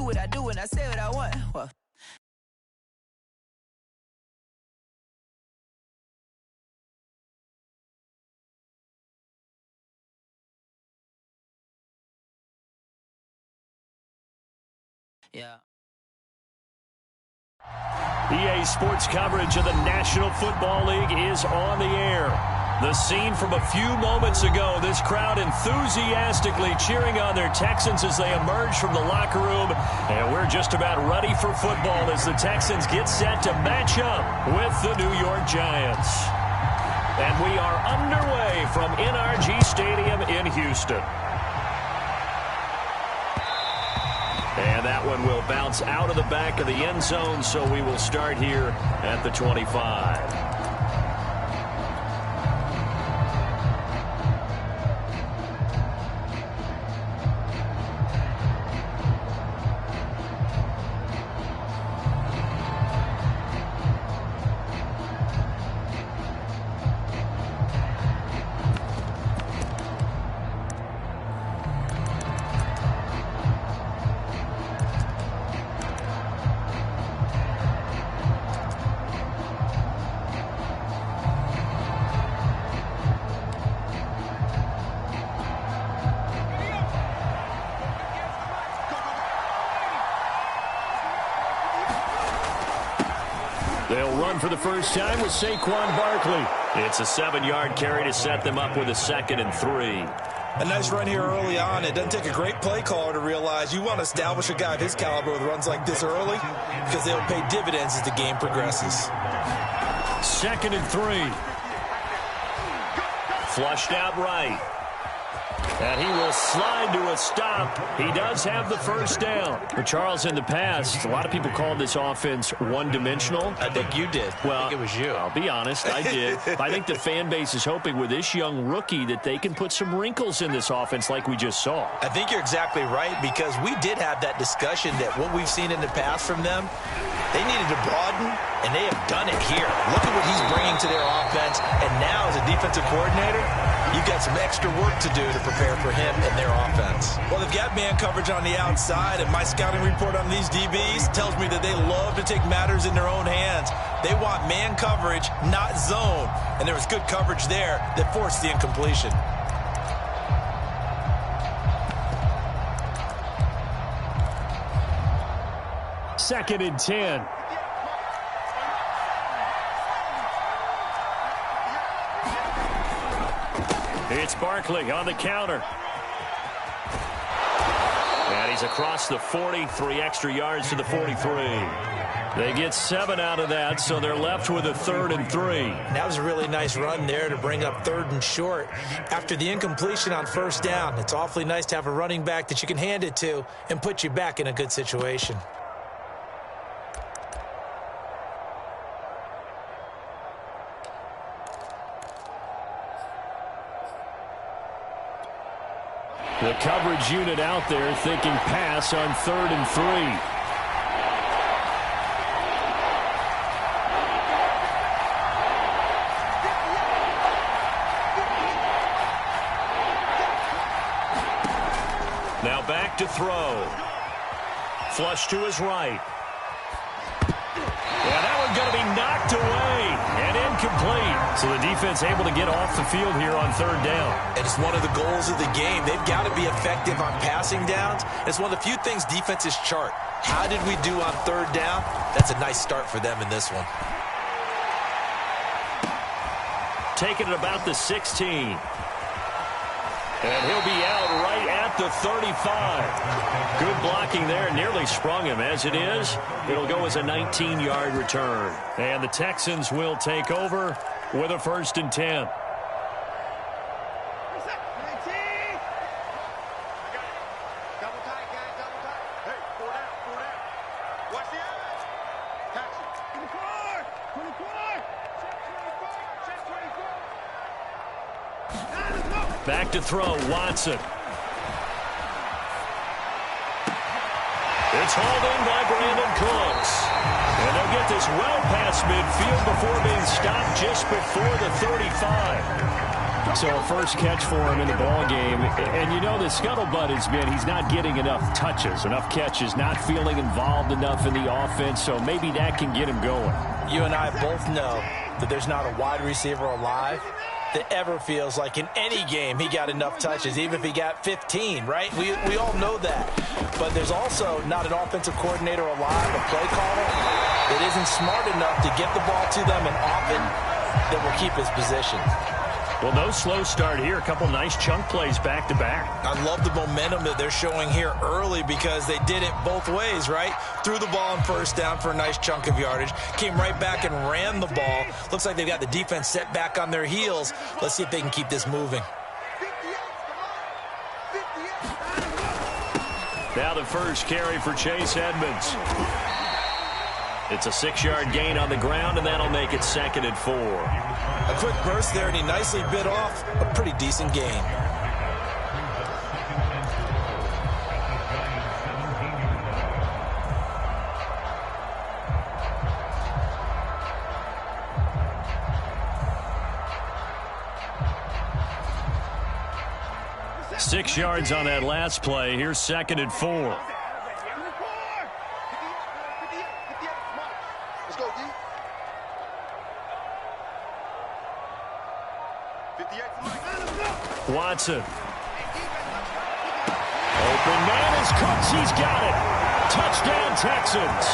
do what I do and I say what I want. Well. Yeah. EA Sports coverage of the National Football League is on the air. The scene from a few moments ago, this crowd enthusiastically cheering on their Texans as they emerge from the locker room. And we're just about ready for football as the Texans get set to match up with the New York Giants. And we are underway from NRG Stadium in Houston. And that one will bounce out of the back of the end zone, so we will start here at the 25. They'll run for the first time with Saquon Barkley. It's a 7-yard carry to set them up with a 2nd and 3. A nice run here early on. It doesn't take a great play caller to realize you want to establish a guy of his caliber with runs like this early because they'll pay dividends as the game progresses. 2nd and 3. Flushed out right. And he will slide to a stop. He does have the first down. But Charles, in the past, a lot of people called this offense one-dimensional. I think you did. Well, I think it was you. I'll be honest, I did. I think the fan base is hoping with this young rookie that they can put some wrinkles in this offense like we just saw. I think you're exactly right because we did have that discussion that what we've seen in the past from them, they needed to broaden, and they have done it here. Look at what he's bringing to their offense, and now as a defensive coordinator, you've got some extra work to do to prepare for him and their offense. Well, they've got man coverage on the outside, and my scouting report on these DBs tells me that they love to take matters in their own hands. They want man coverage, not zone, and there was good coverage there that forced the incompletion. Second and 10. It's Barkley on the counter. And he's across the 40, 3 extra yards to the 43. They get 7 out of that, so they're left with a 3rd and 3. That was a really nice run there to bring up 3rd and short. After the incompletion on 1st down, it's awfully nice to have a running back that you can hand it to and put you back in a good situation. The coverage unit out there thinking pass on 3rd and 3. Now back to throw. Flush to his right. Yeah, that one's going to be knocked away and incomplete. So the defense able to get off the field here on 3rd down. And it's one of the goals of the game. They've got to be effective on passing downs. It's one of the few things defenses chart. How did we do on 3rd down? That's a nice start for them in this one. Taking it about the 16. And he'll be out right at the 35. Good blocking there. Nearly sprung him. As it is, it'll go as a 19-yard return. And the Texans will take over with a 1st and 10. Back to throw, Watson. It's hauled in by Brandon Cooks. And they'll get this well past midfield before being stopped just before the 35. So a first catch for him in the ball game. And you know the scuttlebutt has been he's not getting enough touches, enough catches, not feeling involved enough in the offense. So maybe that can get him going. You and I both know that there's not a wide receiver alive that ever feels like in any game he got enough touches, even if he got 15, right? We all know that. But there's also not an offensive coordinator alive, a play caller, that isn't smart enough to get the ball to them and often that will keep his position. Well, no slow start here. A couple nice chunk plays back-to-back. I love the momentum that they're showing here early because they did it both ways, right? Threw the ball on first down for a nice chunk of yardage. Came right back and ran the ball. Looks like they've got the defense set back on their heels. Let's see if they can keep this moving. Now the first carry for Chase Edmonds. It's a 6-yard gain on the ground, and that'll make it 2nd and 4. A quick burst there, and he nicely bit off a pretty decent gain. Six yards on that last play. Here's 2nd and 4. Watson. Open man is Cooks. He's got it. Touchdown, Texans.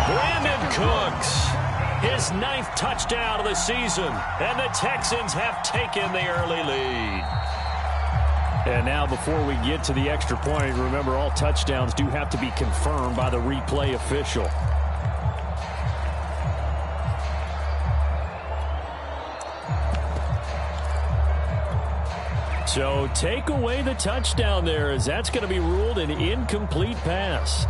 Brandon Cooks. His 9th touchdown of the season. And the Texans have taken the early lead. And now before we get to the extra point, remember all touchdowns do have to be confirmed by the replay official. So take away the touchdown there, as that's going to be ruled an incomplete pass.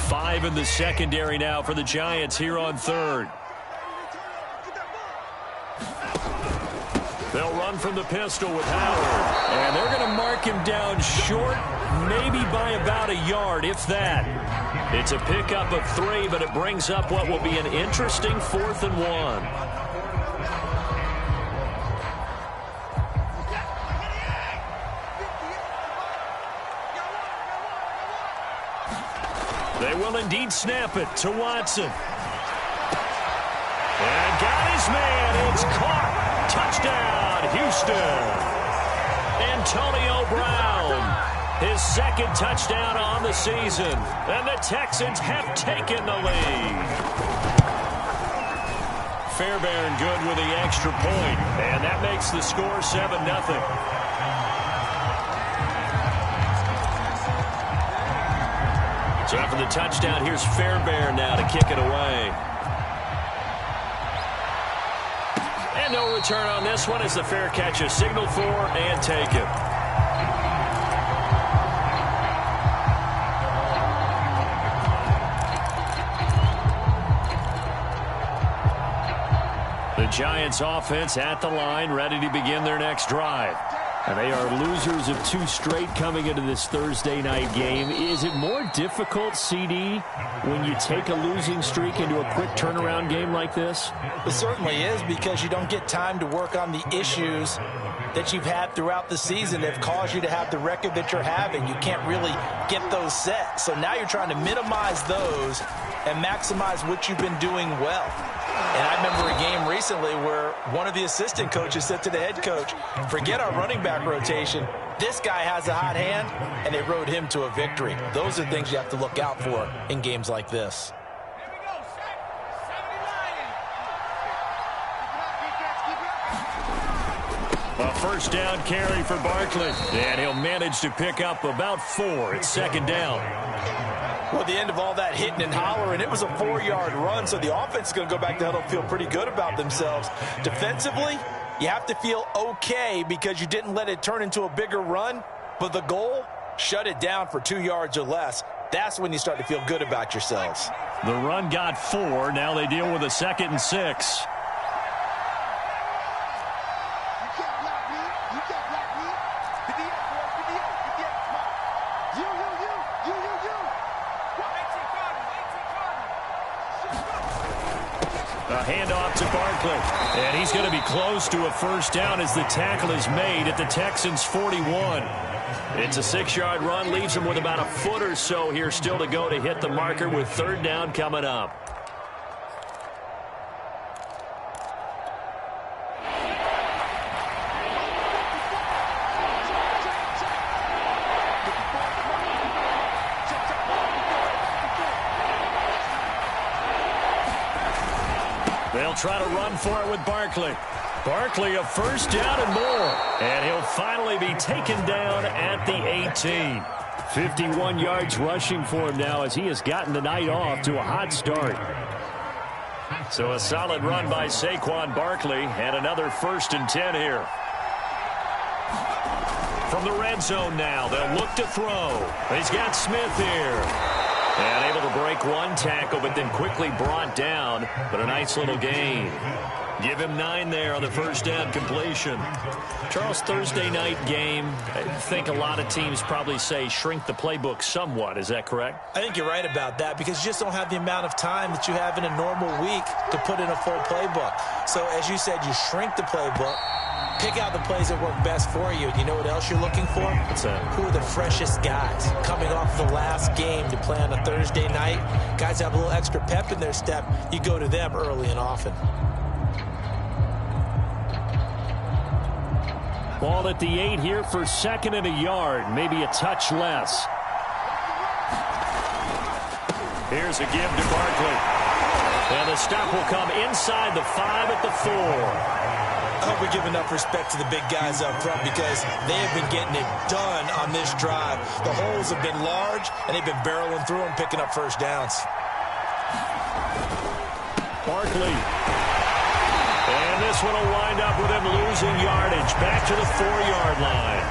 Five in the secondary now for the Giants here on 3rd. They'll run from the pistol with Howard. And they're going to mark him down short, maybe by about a yard, if that. It's a pickup of 3, but it brings up what will be an interesting 4th and 1. They will indeed snap it to Watson. And got his man. It's caught. Touchdown, Houston. Antonio Brown. His 2nd touchdown on the season. And the Texans have taken the lead. Fairbairn good with the extra point. And that makes the score 7-0. So after the touchdown, here's Fairbairn now to kick it away. And no return on this one as the fair catch is signaled for and taken. The Giants offense at the line, ready to begin their next drive. And they are losers of 2 straight coming into this Thursday night game. Is it more difficult, CD, when you take a losing streak into a quick turnaround game like this? It certainly is, because you don't get time to work on the issues that you've had throughout the season that have caused you to have the record that you're having. You can't really get those set. So now you're trying to minimize those and maximize what you've been doing well. And I remember a game recently where one of the assistant coaches said to the head coach, forget our running back rotation. This guy has a hot hand, and they rode him to a victory. Those are things you have to look out for in games like this. A first down carry for Barkley. And he'll manage to pick up about 4. It's 2nd down. Well, at the end of all that hitting and hollering, it was a 4-yard run, so the offense is going to go back to huddle and feel pretty good about themselves. Defensively, you have to feel okay because you didn't let it turn into a bigger run, but the goal, shut it down for 2 yards or less. That's when you start to feel good about yourselves. The run got 4. Now they deal with a 2nd and 6. A handoff to Barkley. And he's going to be close to a first down as the tackle is made at the Texans' 41. It's a 6-yard run, leaves him with about a foot or so here still to go to hit the marker with third down coming up. They'll try to run for it with Barkley. Barkley a first down and more. And he'll finally be taken down at the 18. 51 yards rushing for him now as he has gotten the night off to a hot start. So a solid run by Saquon Barkley and another 1st and 10 here. From the red zone now, they'll look to throw. He's got Smith here. And able to break one tackle, but then quickly brought down. But a nice little gain. Give him 9 there on the first down completion. Charles, Thursday night game, I think a lot of teams probably say shrink the playbook somewhat. Is that correct? I think you're right about that because you just don't have the amount of time that you have in a normal week to put in a full playbook. So as you said, you shrink the playbook. Pick out the plays that work best for you. You know what else you're looking for? What's that? Who are the freshest guys coming off the last game to play on a Thursday night? Guys have a little extra pep in their step. You go to them early and often. Ball at the 8 here for 2nd and a yard. Maybe a touch less. Here's a give to Barkley. And the stop will come inside the 5 at the 4. I hope we give enough respect to the big guys up front because they have been getting it done on this drive. The holes have been large, and they've been barreling through them, picking up first downs. Barkley. And this one will wind up with him losing yardage. Back to the 4-yard line.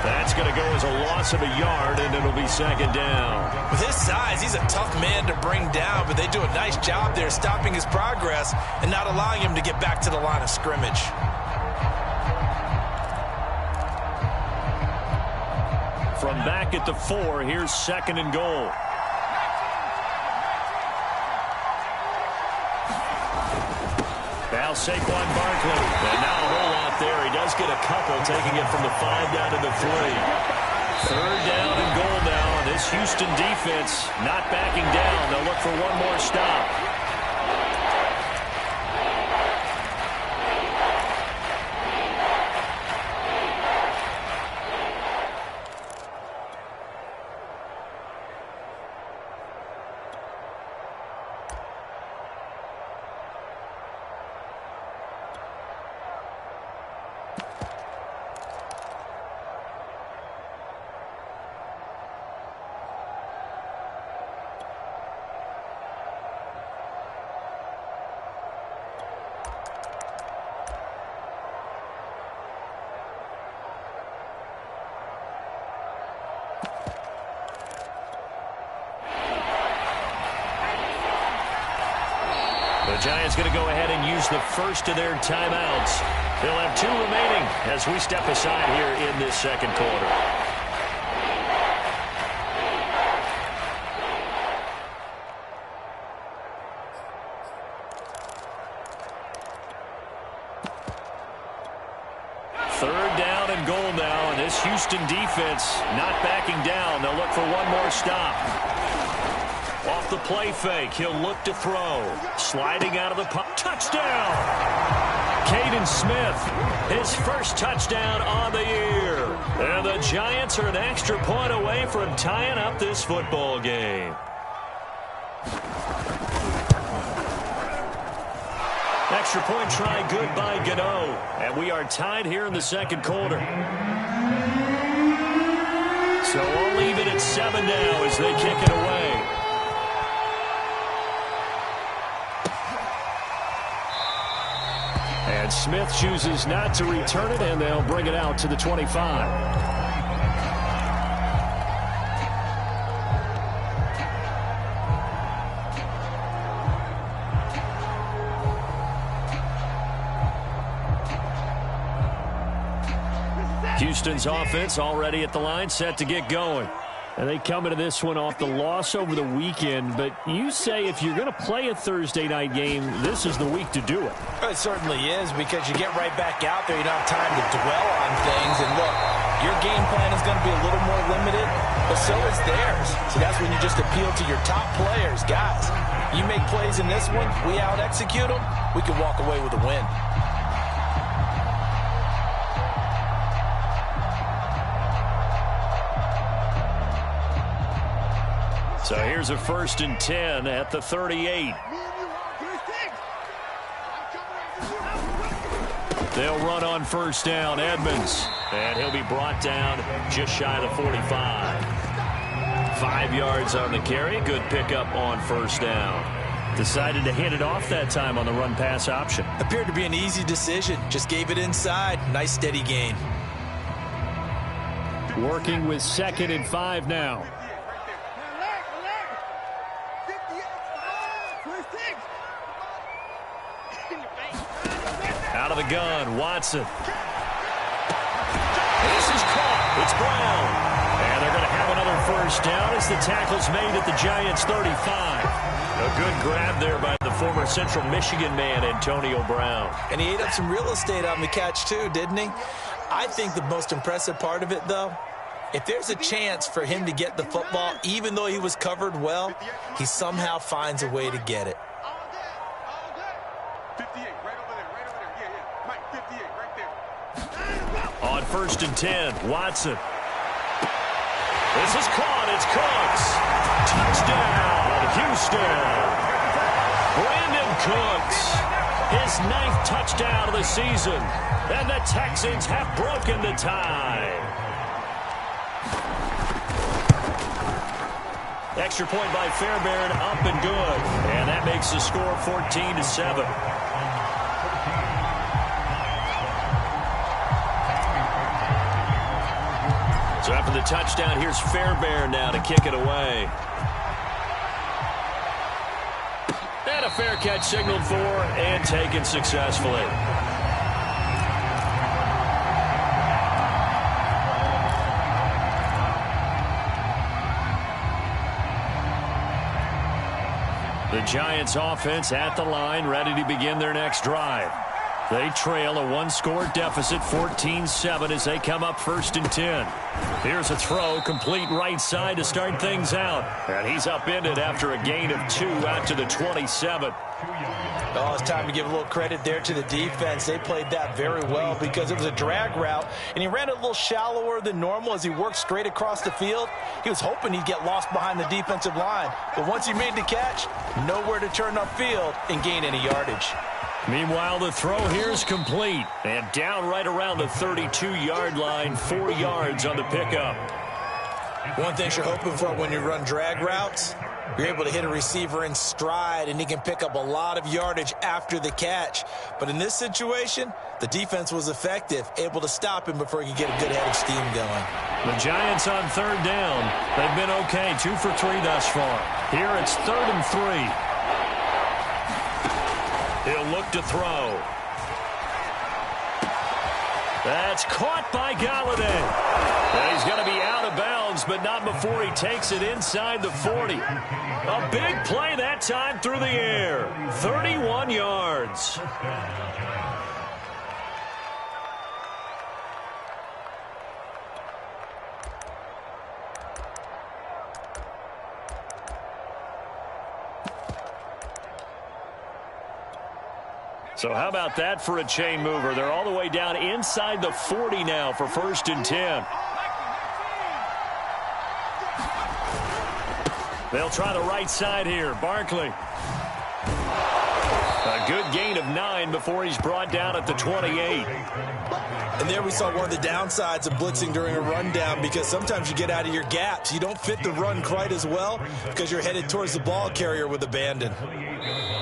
That's going to go as a loss of a yard, and it'll be 2nd down. With his size, he's a tough man to bring down, but they do a nice job there stopping his progress and not allowing him to get back to the line of scrimmage. From back at the 4, here's 2nd and goal. Now Saquon Barkley. And now a whole lot there. He does get a couple, taking it from the 5 down to the 3. 3rd down and goal now. This Houston defense not backing down. They'll look for one more stop. The Giants going to go ahead and use the first of their timeouts. They'll have 2 remaining as we step aside here in this 2nd quarter. Third down and goal now, and this Houston defense not backing down. They'll look for one more stop. Off the play fake, he'll look to throw. Sliding out of the pocket. Touchdown! Caden Smith, his first touchdown on the year. And the Giants are an extra point away from tying up this football game. Extra point try good by Gano. And we are tied here in the 2nd quarter. So all even at 7 now as they kick it away. And Smith chooses not to return it, and they'll bring it out to the 25. Houston's offense already at the line, set to get going. And they come into this one off the loss over the weekend, but you say if you're going to play a Thursday night game, this is the week to do it. It certainly is, because you get right back out there. You don't have time to dwell on things. And look, your game plan is going to be a little more limited, but so is theirs. So that's when you just appeal to your top players. Guys, you make plays in this one, we out-execute them, we can walk away with a win. So here's a 1st and 10 at the 38. They'll run on 1st down, Edmonds. And he'll be brought down just shy of the 45. 5 yards on the carry. Good pickup on 1st down. Decided to hand it off that time on the run-pass option. Appeared to be an easy decision. Just gave it inside. Nice steady gain. Working with 2nd and 5 now. Out of the gun, Watson. This is caught. It's Brown. And they're going to have another 1st down as the tackle's made at the Giants' 35. A good grab there by the former Central Michigan man, Antonio Brown. And he ate up some real estate on the catch, too, didn't he? I think the most impressive part of it, though, if there's a chance for him to get the football, even though he was covered well, he somehow finds a way to get it. On 1st and 10, Watson. This is caught. It's Cooks. Touchdown, Houston. Brandon Cooks. His 9th touchdown of the season. And the Texans have broken the tie. Extra point by Fairbairn, up and good. And that makes the score 14-7. So after the touchdown, here's Fairbairn now to kick it away. And a fair catch signaled for and taken successfully. The Giants offense at the line, ready to begin their next drive. They trail a 1-score deficit, 14-7, as they come up 1st and 10. Here's a throw, complete right side to start things out. And he's upended after a gain of 2 out to the 27. Oh, it's time to give a little credit there to the defense. They played that very well because it was a drag route, and he ran it a little shallower than normal as he worked straight across the field. He was hoping he'd get lost behind the defensive line. But once he made the catch, nowhere to turn upfield and gain any yardage. Meanwhile, the throw here is complete. And down right around the 32-yard line, 4 yards on the pickup. One thing you're hoping for when you run drag routes, you're able to hit a receiver in stride, and he can pick up a lot of yardage after the catch. But in this situation, the defense was effective, able to stop him before he could get a good head of steam going. The Giants on 3rd down. They've been okay, 2 for 3 thus far. Here it's 3rd and 3. He'll look to throw. That's caught by Galladay. And he's going to be out of bounds, but not before he takes it inside the 40. A big play that time through the air. 31 yards. So how about that for a chain mover? They're all the way down inside the 40 now for 1st and 10. They'll try the right side here. Barkley. A good gain of 9 before he's brought down at the 28. And there we saw one of the downsides of blitzing during a rundown, because sometimes you get out of your gaps. You don't fit the run quite as well because you're headed towards the ball carrier with abandon.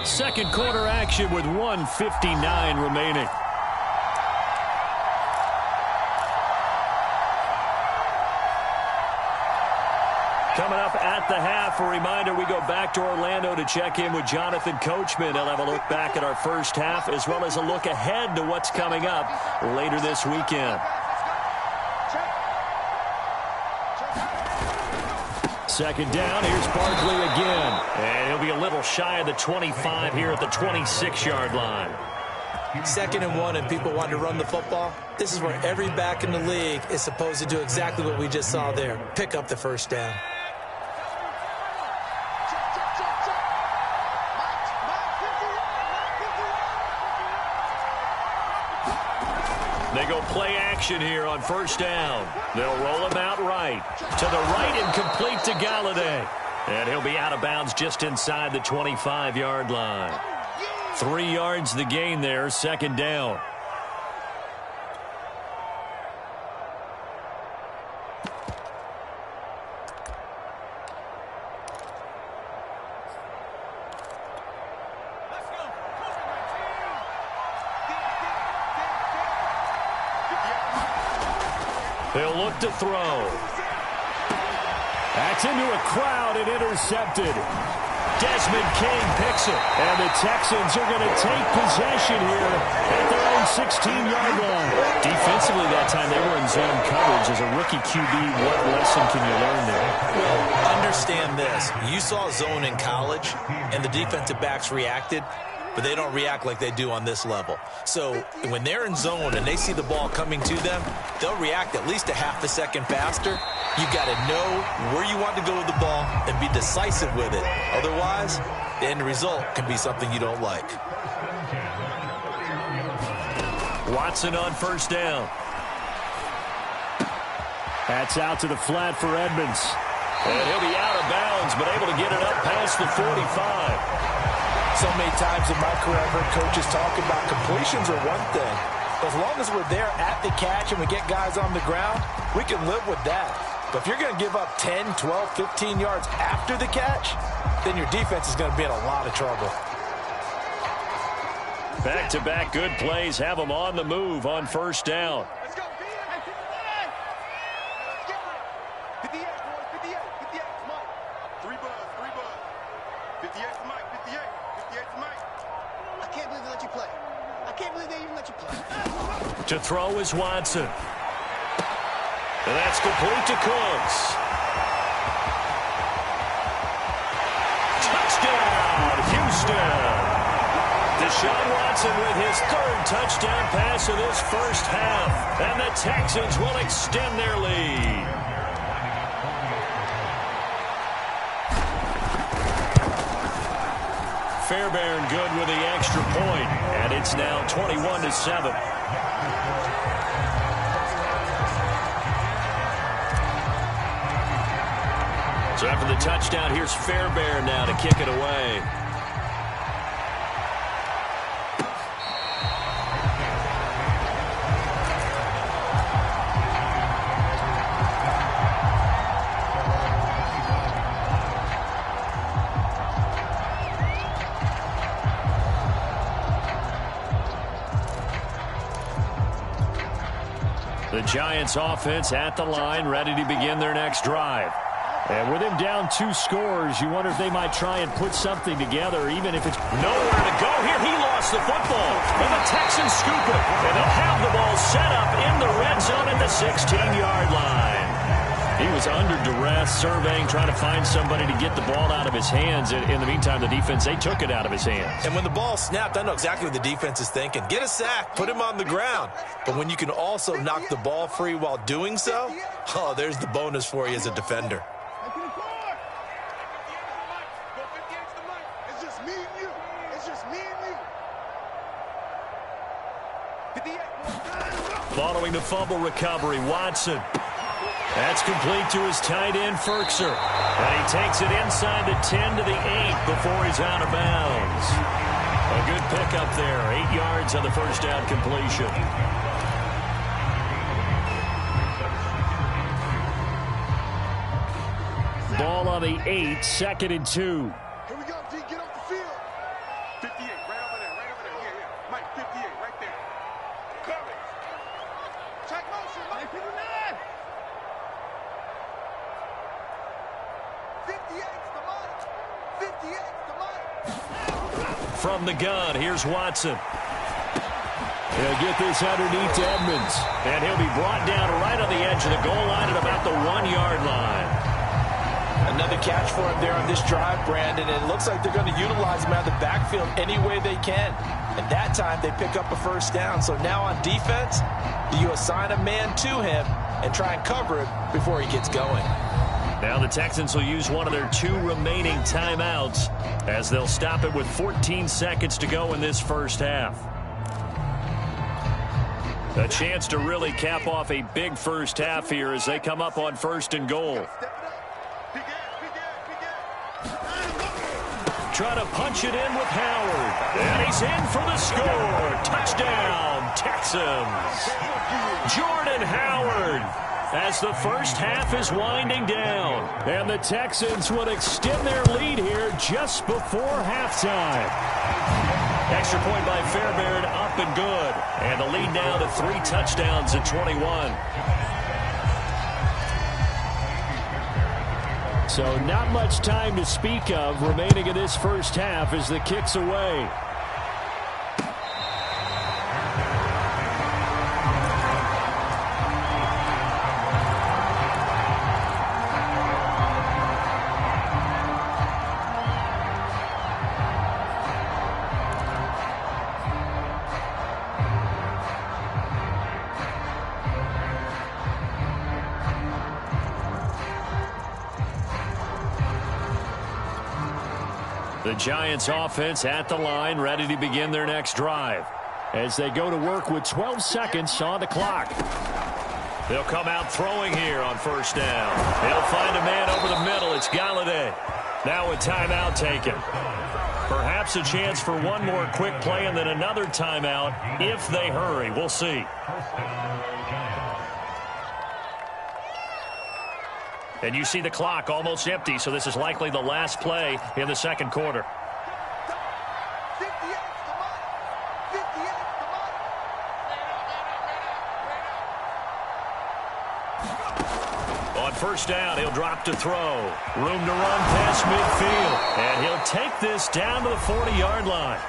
Second quarter action with 1:59 remaining. Coming up at the half, a reminder, we go back to Orlando to check in with Jonathan Coachman. He'll have a look back at our first half as well as a look ahead to what's coming up later this weekend. second down. Here's Barkley again. And he'll be a little shy of the 25 here at the 26-yard line. 2nd and 1 and people want to run the football. This is where every back in the league is supposed to do exactly what we just saw there. Pick up the first down. They go play action here on first down. They'll roll him out right. To the right and complete to Galladay. And he'll be out of bounds just inside the 25-yard line. 3 yards the gain there, second down. They'll look to throw. That's into a crowd and intercepted. Desmond King picks it. And the Texans are going to take possession here at their own 16-yard line. Defensively that time they were in zone coverage. As a rookie QB, what lesson can you learn there? Well, understand this. You saw zone in college, and the defensive backs reacted, but they don't react like they do on this level. So when they're in zone and they see the ball coming to them, they'll react at least a half a second faster. You've got to know where you want to go with the ball and be decisive with it. Otherwise, the end result can be something you don't like. Watson on first down. That's out to the flat for Edmonds. And he'll be out of bounds, but able to get it up past the 45. So many times in my career, I've heard coaches talk about completions are one thing. As long as we're there at the catch and we get guys on the ground, we can live with that. But if you're going to give up 10, 12, 15 yards after the catch, then your defense is going to be in a lot of trouble. Back-to-back good plays have them on the move on first down. Let's go. 58, boys. 58. 58 to Mike. 3 buzz. 58 to Mike. 58 to Mike. I can't believe they let you play. I can't believe they even let you play. To throw is Watson. And that's complete to Cooks. Touchdown, Houston. Deshaun Watson with his 3rd touchdown pass of this first half. And the Texans will extend their lead. Fairbairn good with the extra point. And it's now 21-7. So after the touchdown, here's Fairbairn now to kick it away. The Giants offense at the line, ready to begin their next drive. And with him down 2 scores, you wonder if they might try and put something together, even if it's nowhere to go here. He lost the football, and the Texans scoop it. And they'll have the ball set up in the red zone at the 16-yard line. He was under duress, surveying, trying to find somebody to get the ball out of his hands. In the meantime, the defense, they took it out of his hands. And when the ball snapped, I know exactly what the defense is thinking. Get a sack, put him on the ground. But when you can also knock the ball free while doing so, oh, there's the bonus for you as a defender. Following the fumble recovery, Watson. That's complete to his tight end, Ferkser. And he takes it inside the 10 to the 8 before he's out of bounds. A good pickup there. 8 yards on the first down completion. Ball on the 8, 2nd and 2. Here we go, D. Get off the field. 58, right over there. Yeah. Mike, 58, right there. Cover. Check motion, Mike. 59. 58's the money. 58's the money. From the gun, here's Watson. He'll get this underneath to Edmonds. And he'll be brought down right on the edge of the goal line at about the 1-yard line. Another catch for him there on this drive, Brandon. It looks like they're going to utilize him out of the backfield any way they can. And that time, they pick up a first down. So now on defense, you assign a man to him and try and cover him before he gets going. Now the Texans will use one of their 2 remaining timeouts as they'll stop it with 14 seconds to go in this first half. A chance to really cap off a big first half here as they come up on 1st and goal. Trying to punch it in with Howard. And he's in for the score. Touchdown, Texans. Jordan Howard as the first half is winding down. And the Texans would extend their lead here just before halftime. Extra point by Fairbairn, up and good. And the lead now to 3 touchdowns at 21. So not much time to speak of remaining in this first half as the kick's away. The Giants offense at the line, ready to begin their next drive as they go to work with 12 seconds on the clock. They'll come out throwing here on first down. They'll find a man over the middle. It's Galladay. Now a timeout taken. Perhaps a chance for one more quick play and then another timeout if they hurry. We'll see. And you see the clock almost empty, so this is likely the last play in the second quarter. On first down, he'll drop to throw. Room to run past midfield. And he'll take this down to the 40-yard line.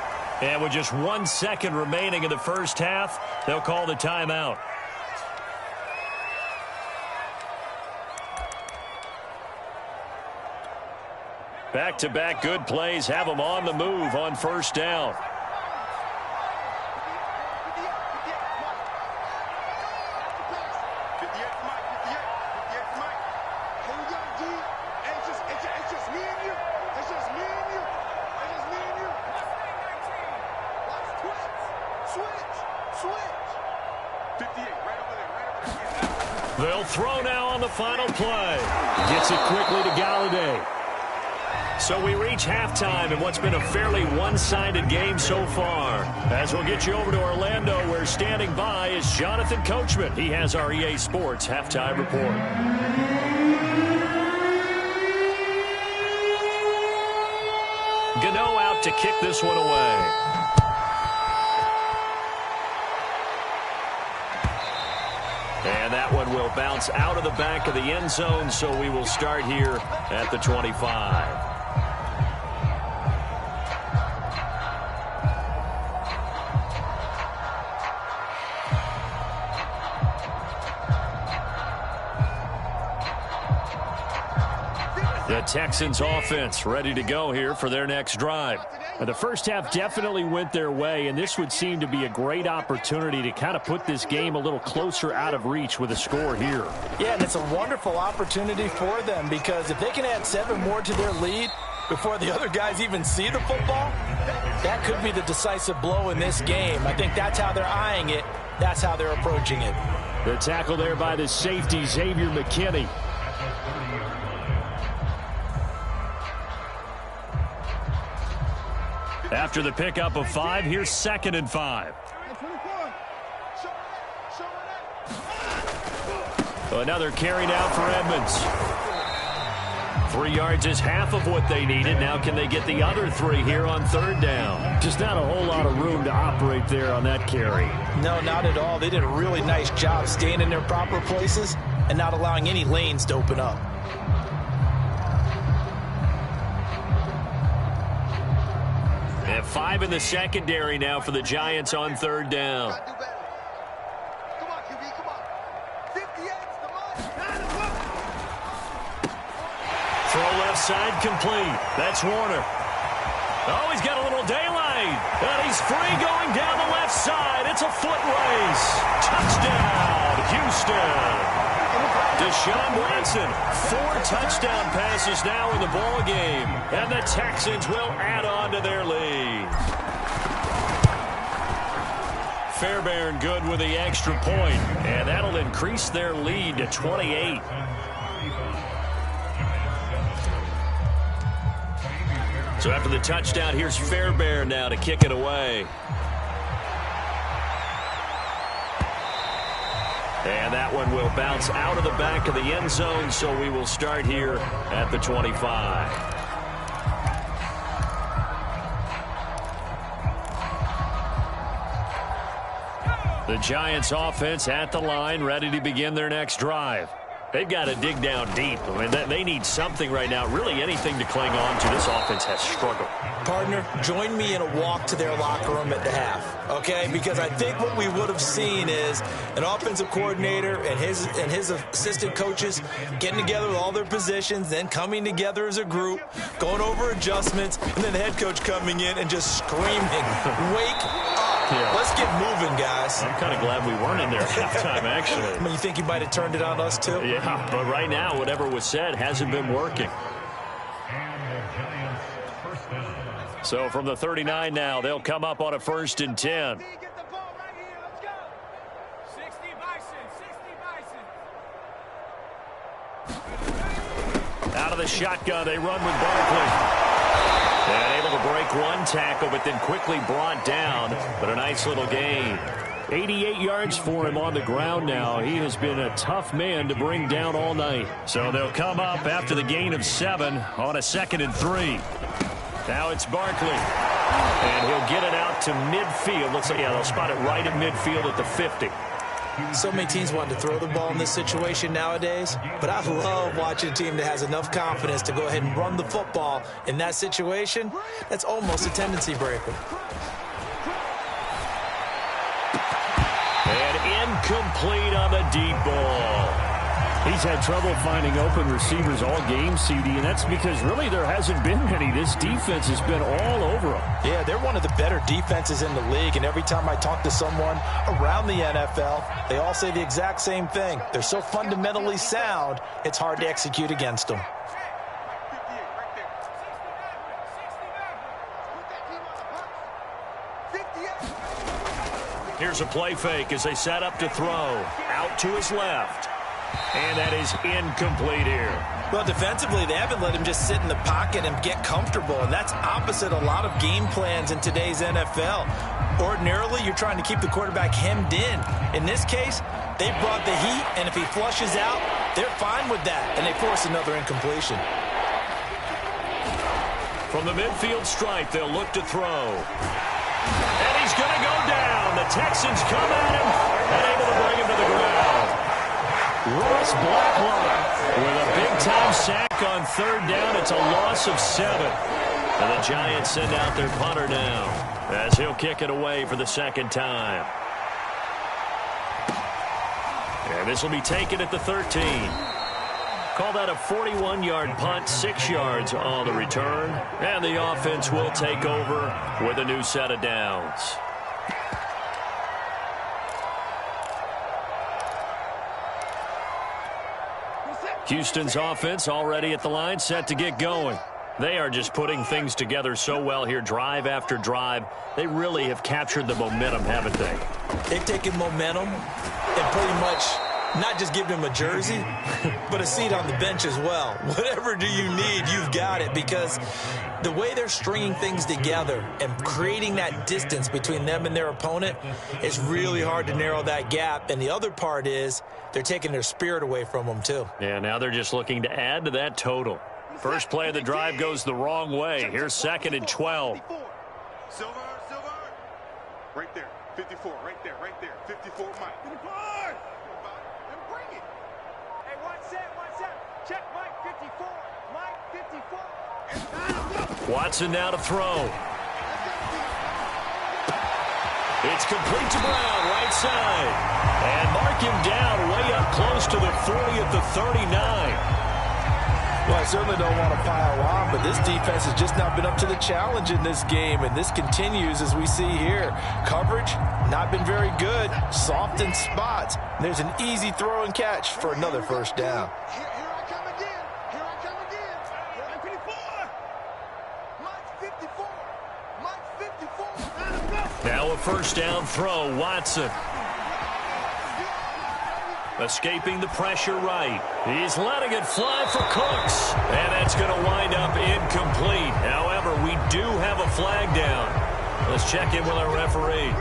And with just 1 second remaining in the first half, they'll call the timeout. Back-to-back good plays have them on the move on first down. They'll throw now on the final play. Gets it quickly to Galladay. So we reach halftime in what's been a fairly one-sided game so far. As we'll get you over to Orlando, where standing by is Jonathan Coachman. He has our EA Sports halftime report. Gano out to kick this one away. And that one will bounce out of the back of the end zone, so we will start here at the 25. The Texans offense ready to go here for their next drive. The first half definitely went their way, and this would seem to be a great opportunity to kind of put this game a little closer out of reach with a score here. Yeah, and it's a wonderful opportunity for them because if they can add 7 more to their lead before the other guys even see the football, that could be the decisive blow in this game. I think that's how they're eyeing it. That's how they're approaching it. The tackle there by the safety, Xavier McKinney. After the pickup of 5, here's 2nd and 5. Another carry down for Edmonds. 3 yards is half of what they needed. Now can they get the other 3 here on 3rd down? Just not a whole lot of room to operate there on that carry. No, not at all. They did a really nice job staying in their proper places and not allowing any lanes to open up. And 5 in the secondary now for the Giants on 3rd down. Throw left side complete. That's Warner. Oh, he's got a little daylight. And he's free going down the left side. It's a foot race. Touchdown, Houston. Deshaun Watson, 4 touchdown passes now in the ball game. And the Texans will add on to their lead. Fairbairn good with the extra point. And that'll increase their lead to 28. So after the touchdown, here's Fairbairn now to kick it away. And that one will bounce out of the back of the end zone, so we will start here at the 25. The Giants offense at the line, ready to begin their next drive. They've got to dig down deep. I mean, they need something right now, really anything to cling on to. This offense has struggled. Partner, join me in a walk to their locker room at the half, okay? Because I think what we would have seen is an offensive coordinator and his assistant coaches getting together with all their positions, then coming together as a group, going over adjustments, and then the head coach coming in and just screaming, "Wake up. Yeah. Let's get moving, guys." I'm kind of glad we weren't in there at halftime, actually. I mean, you think he might have turned it on us, too? Yeah, but right now, whatever was said hasn't been working. So from the 39 now, they'll come up on a 1st and 10. Out of the shotgun, they run with Barkley. And able to break one tackle, but then quickly brought down. But a nice little gain. 88 yards for him on the ground now. He has been a tough man to bring down all night. So they'll come up after the gain of 7 on a 2nd and 3. Now it's Barkley. And he'll get it out to midfield. Looks like, yeah, they'll spot it right at midfield at the 50. So many teams want to throw the ball in this situation nowadays, but I love watching a team that has enough confidence to go ahead and run the football in that situation. That's almost a tendency breaker. And incomplete on the deep ball. He's had trouble finding open receivers all game, CD, and that's because really there hasn't been many. This defense has been all over them. Yeah, they're one of the better defenses in the league, and every time I talk to someone around the NFL, they all say the exact same thing. They're so fundamentally sound, it's hard to execute against them. Here's a play fake as they set up to throw. Out to his left. And that is incomplete here. Well, defensively, they haven't let him just sit in the pocket and get comfortable, and that's opposite a lot of game plans in today's NFL. Ordinarily, you're trying to keep the quarterback hemmed in. In this case, they brought the heat, and if he flushes out, they're fine with that, and they force another incompletion. From the midfield stripe, they'll look to throw. And he's going to go down. The Texans come at him and able to bring him to the ground. Ross Blacklock with a big-time sack on 3rd down. It's a loss of 7. And the Giants send out their punter now as he'll kick it away for the 2nd time. And this will be taken at the 13. Call that a 41-yard punt, 6 yards on the return. And the offense will take over with a new set of downs. Houston's offense already at the line, set to get going. They are just putting things together so well here, drive after drive. They really have captured the momentum, haven't they? They've taken momentum and pretty much not just given him a jersey, but a seat on the bench as well. Whatever do you need, you've got it, because the way they're stringing things together and creating that distance between them and their opponent is really hard to narrow that gap. And the other part is they're taking their spirit away from them, too. Yeah, now they're just looking to add to that total. First play of the drive goes the wrong way. Here's 2nd and 12. Silver. Right there. 54. Right there. 54, Mike. 54. Then bring it. Hey, one set. Check Mike 54. Mike 54. Watson now to throw. It's complete to Brown, right side. And mark him down way up close to the 40 at the 39. Well, I certainly don't want to pile on, but this defense has just not been up to the challenge in this game, and this continues as we see here. Coverage, not been very good, soft in spots. There's an easy throw and catch for another first down. Here I come again. Here I come again. Mike 54. Mike 54. Now a first down throw, Watson. Escaping the pressure right. He's letting it fly for Cooks. And that's going to wind up incomplete. However, we do have a flag down. Let's check in with our referee.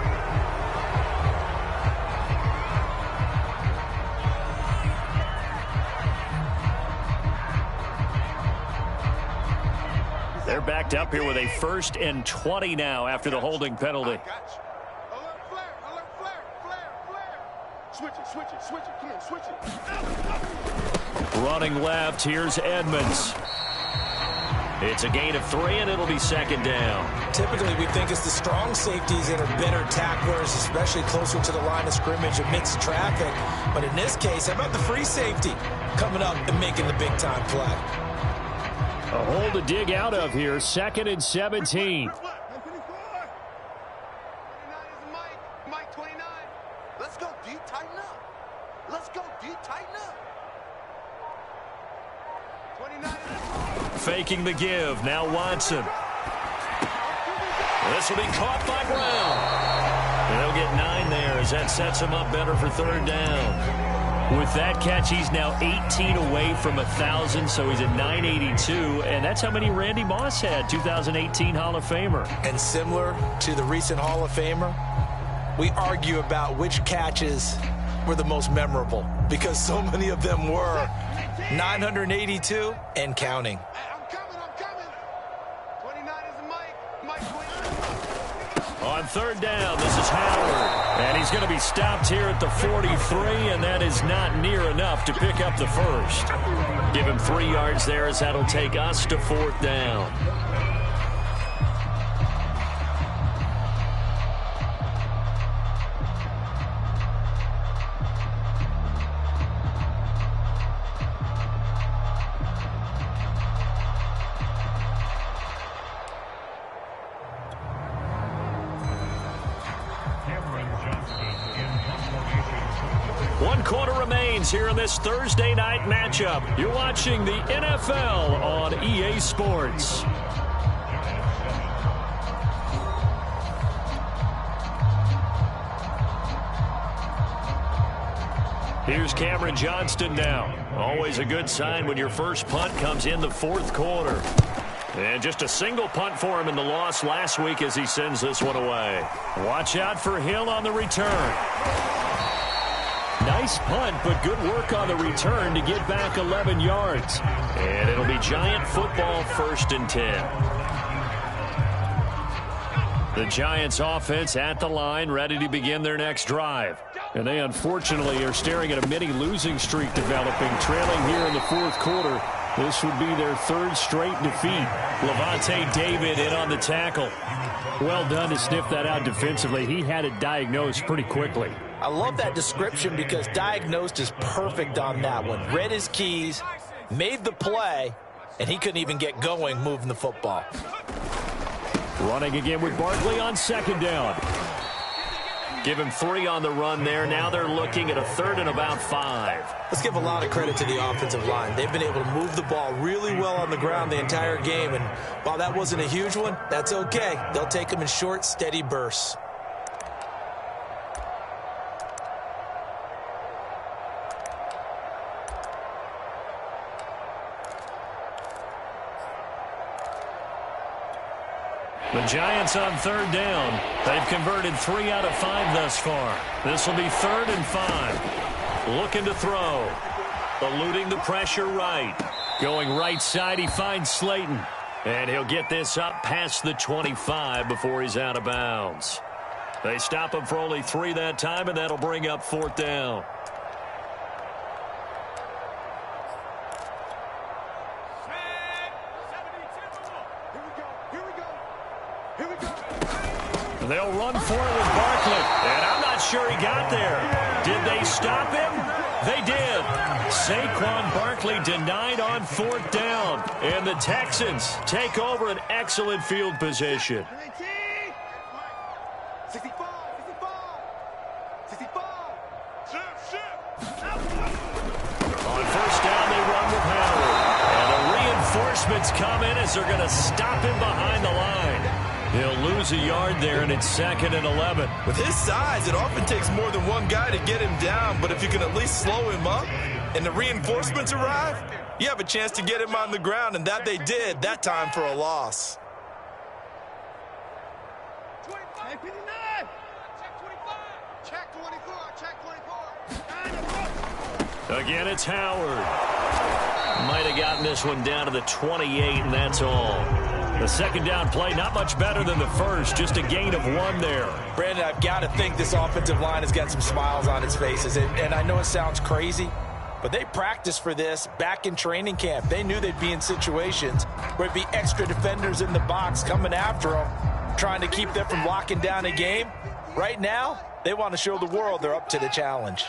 They're backed up here with a 1st and 20 now after the holding penalty. Alert flare. Switch it. Come on, switch it. Running left, here's Edmonds. It's a gain of 3, and it'll be 2nd down. Typically, we think it's the strong safeties that are better tacklers, especially closer to the line of scrimmage amidst traffic. But in this case, how about the free safety coming up and making the big-time play? A hole to dig out of here. 2nd and 17. 29 is Mike 29. Let's go deep, tighten up. Let's go deep, tighten up. 29 is Faking the give. Now Watson. This will be caught by Brown. And they'll get 9 there as that sets him up better for 3rd down. With that catch, he's now 18 away from 1,000, so he's at 982, and that's how many Randy Moss had, 2018 Hall of Famer. And similar to the recent Hall of Famer, we argue about which catches were the most memorable because so many of them were 982 and counting. I'm coming. 29 is Mike 29. On 3rd down, this is Howard. And he's going to be stopped here at the 43, and that is not near enough to pick up the 1st. Give him 3 yards there as that'll take us to 4th down. Here in this Thursday night matchup. You're watching the NFL on EA Sports. Here's Cameron Johnston now. Always a good sign when your first punt comes in the 4th quarter. And just a single punt for him in the loss last week as he sends this one away. Watch out for Hill on the return. Nice punt, but good work on the return to get back 11 yards. And it'll be Giant football, 1st and 10. The Giants offense at the line, ready to begin their next drive. And they unfortunately are staring at a mini losing streak developing, trailing here in the 4th quarter. This would be their 3rd straight defeat. Levante David in on the tackle. Well done to sniff that out defensively. He had it diagnosed pretty quickly. I love that description because diagnosed is perfect on that one. Read his keys, made the play, and he couldn't even get going moving the football. Running again with Barkley on 2nd down. Give him 3 on the run there. Now they're looking at a 3rd and about 5. Let's give a lot of credit to the offensive line. They've been able to move the ball really well on the ground the entire game. And while that wasn't a huge one, that's okay. They'll take them in short, steady bursts. The Giants on 3rd down. They've converted 3 out of 5 thus far. This will be 3rd and 5. Looking to throw. Eluding the pressure right. Going right side, he finds Slayton. And he'll get this up past the 25 before he's out of bounds. They stop him for only 3 that time, and that'll bring up 4th down. They'll run for it with Barkley. And I'm not sure he got there. Did they stop him? They did. Saquon Barkley denied on 4th down. And the Texans take over an excellent field position. 65. On 1st down, they run with Howard. And the reinforcements come in as they're going to stop him behind the line. He'll lose a yard there, and it's 2nd and 11. With his size, it often takes more than one guy to get him down, but if you can at least slow him up and the reinforcements arrive, you have a chance to get him on the ground, and that they did, that time for a loss. Check 24. Check 24. Again, it's Howard. Might have gotten this one down to the 28, and that's all. The 2nd down play, not much better than the first, just a gain of 1 there. Brandon, I've got to think this offensive line has got some smiles on its faces. And I know it sounds crazy, but they practiced for this back in training camp. They knew they'd be in situations where it'd be extra defenders in the box coming after them, trying to keep them from locking down a game. Right now, they want to show the world they're up to the challenge.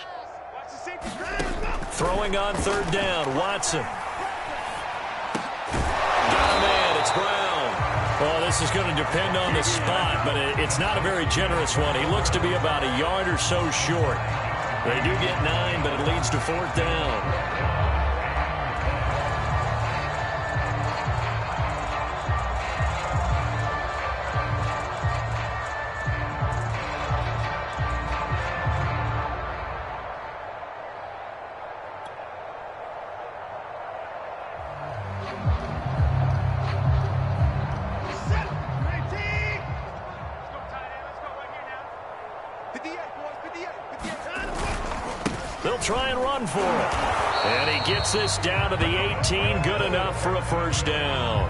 Throwing on 3rd down, Watson. Got a man, it's Brown. Well, this is going to depend on the spot, but it's not a very generous one. He looks to be about a yard or so short. They do get 9, but it leads to 4th down. They'll try and run for it. And he gets this down to the 18, good enough for a 1st down.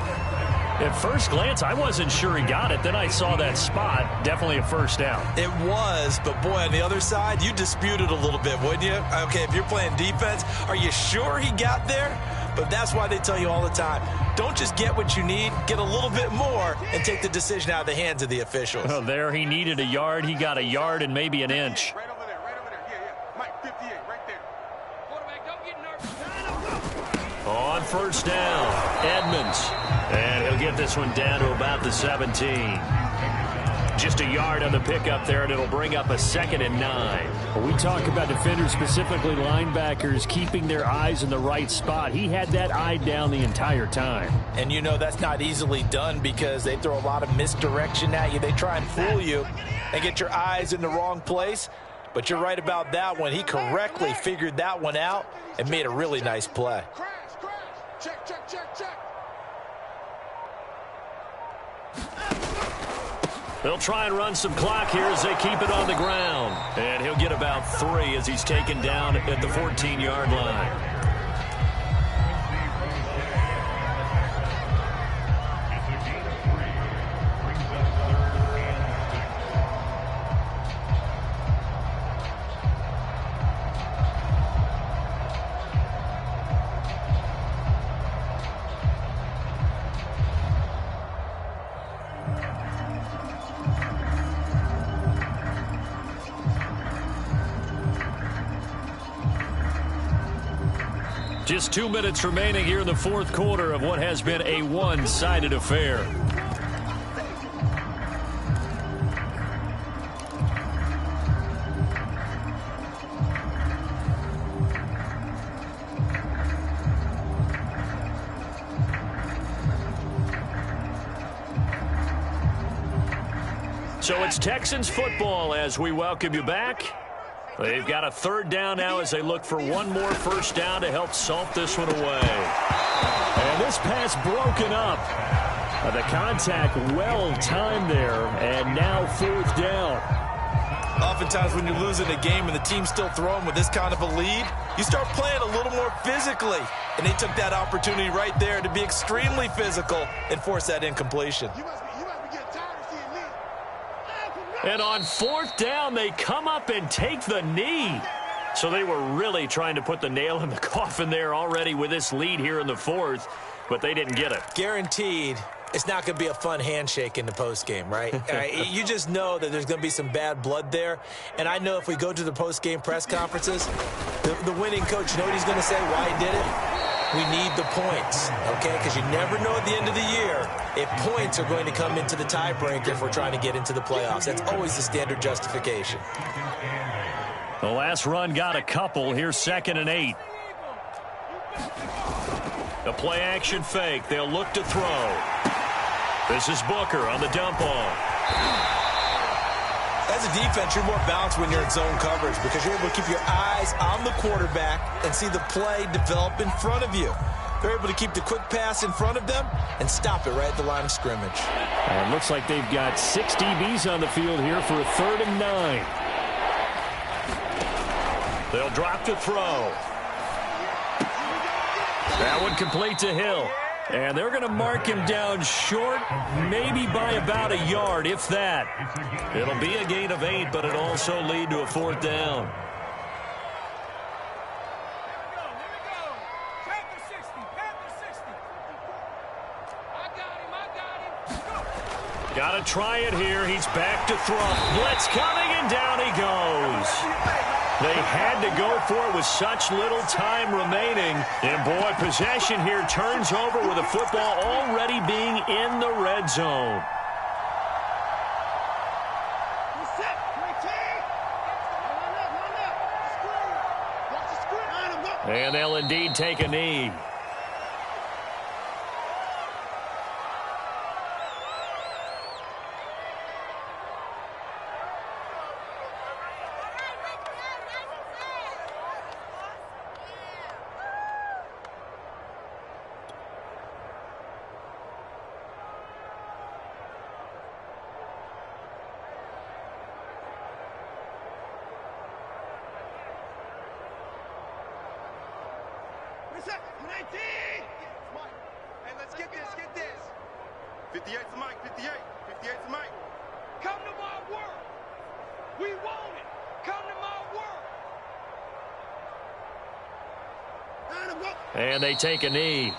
At first glance, I wasn't sure he got it. Then I saw that spot. Definitely a 1st down. It was, but boy, on the other side, you dispute it a little bit, wouldn't you? Okay, if you're playing defense, are you sure he got there? But that's why they tell you all the time, don't just get what you need, get a little bit more, and take the decision out of the hands of the officials. Oh, there he needed a yard. He got a yard and maybe an inch. Right over there. Yeah. Mike, 58, right there. Quarterback, don't get nervous. On 1st down, Edmonds. And he'll get this one down to about the 17. Just a yard on the pickup there, and it'll bring up a 2nd and 9. Well, we talk about defenders, specifically linebackers, keeping their eyes in the right spot. He had that eye down the entire time. And you know that's not easily done because they throw a lot of misdirection at you. They try and fool you and get your eyes in the wrong place. But you're right about that one. He correctly figured that one out and made a really nice play. Crash. Check. They'll try and run some clock here as they keep it on the ground. And he'll get about 3 as he's taken down at the 14-yard line. Just 2 minutes remaining here in the 4th quarter of what has been a one-sided affair. So it's Texans football as we welcome you back. They've got a 3rd down now as they look for one more 1st down to help salt this one away. And this pass broken up. The contact well timed there, and now 4th down. Oftentimes when you're losing a game and the team's still throwing with this kind of a lead, you start playing a little more physically. And they took that opportunity right there to be extremely physical and force that incompletion. You must be getting tired of seeing me. And on 4th down, they come up and take the knee. So they were really trying to put the nail in the coffin there already with this lead here in the 4th, but they didn't get it. Guaranteed it's not going to be a fun handshake in the postgame, right? You just know that there's going to be some bad blood there. And I know if we go to the postgame press conferences, The winning coach, you know what he's going to say, why he did it? We need the points, okay? Because you never know at the end of the year if points are going to come into the tiebreaker if we're trying to get into the playoffs. That's always the standard justification. The last run got a couple. Here's 2nd and 8. The play action fake. They'll look to throw. This is Booker on the dump off. As a defense, you're more balanced when you're in zone coverage because you're able to keep your eyes on the quarterback and see the play develop in front of you. They're able to keep the quick pass in front of them and stop it right at the line of scrimmage. And it looks like they've got 6 DBs on the field here for a 3rd and 9. They'll drop to throw. That one complete to Hill. And they're going to mark him down short, maybe by about a yard, if that. It'll be a gain of 8, but it'll also lead to a 4th down. Got to try it here. He's back to throw. Blitz coming, and down he goes. They had to go for it with such little time remaining. And, boy, possession here turns over with the football already being in the red zone. And they'll indeed take a knee. Hey, let's get this, get this. 58 to Mike, 58 to Mike. Come to my work. We want it. Come to my work. And they take a knee.